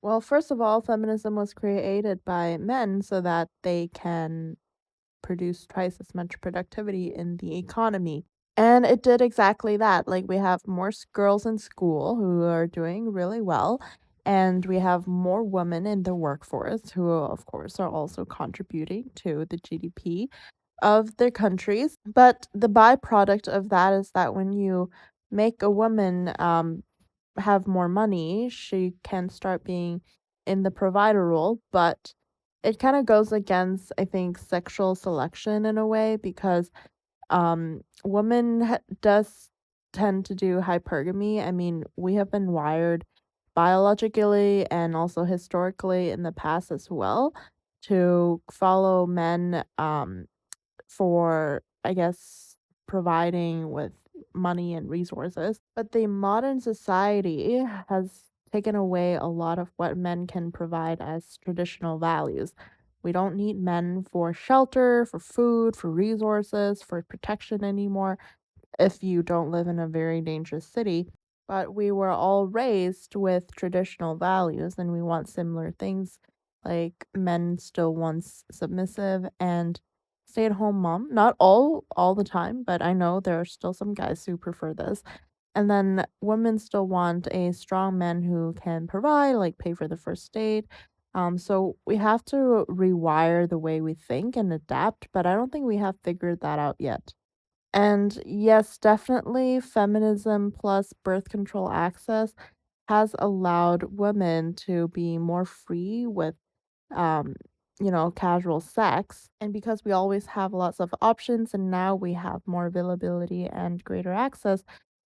Well, first of all, feminism was created by men so that they can produce twice as much productivity in the economy. And it did exactly that. Like, we have more girls in school who are doing really well, and we have more women in the workforce who, of course, are also contributing to the GDP of their countries. But the byproduct of that is that when you make a woman have more money, she can start being in the provider role, but it kind of goes against, I think, sexual selection in a way because women does tend to do hypergamy. I mean, we have been wired biologically and also historically in the past as well to follow men for, I guess, providing with money and resources. But the modern society has taken away a lot of what men can provide as traditional values. We don't need men for shelter, for food, for resources, for protection anymore if you don't live in a very dangerous city. But we were all raised with traditional values and we want similar things. Like men still wants submissive and stay-at-home mom. Not all the time, but I know there are still some guys who prefer this. And then women still want a strong man who can provide, like pay for the first date. So we have to rewire the way we think and adapt, but I don't think we have figured that out yet. And yes, definitely feminism plus birth control access has allowed women to be more free with um, casual sex. And because we always have lots of options and now we have more availability and greater access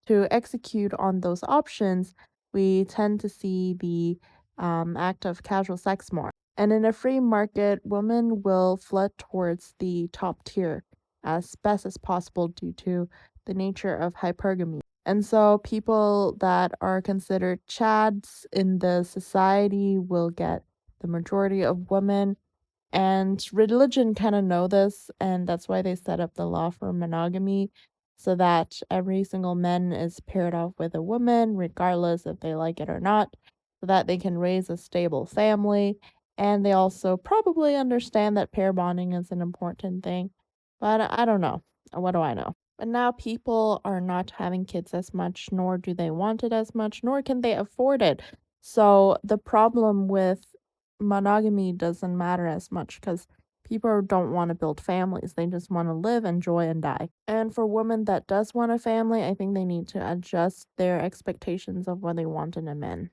to execute on those options, we tend to see the act of casual sex more. And in a free market, women will flood towards the top tier as best as possible due to the nature of hypergamy. And so people that are considered chads in the society will get the majority of women, and religion kind of know this, and that's why they set up the law for monogamy so that every single man is paired off with a woman, regardless if they like it or not, so that they can raise a stable family. And they also probably understand that pair bonding is an important thing. But I don't know. What do I know? But now people are not having kids as much, nor do they want it as much, nor can they afford it. So the problem with monogamy doesn't matter as much because people don't want to build families. They just want to live, enjoy, and die. And for women that does want a family, I think they need to adjust their expectations of what they want in a man.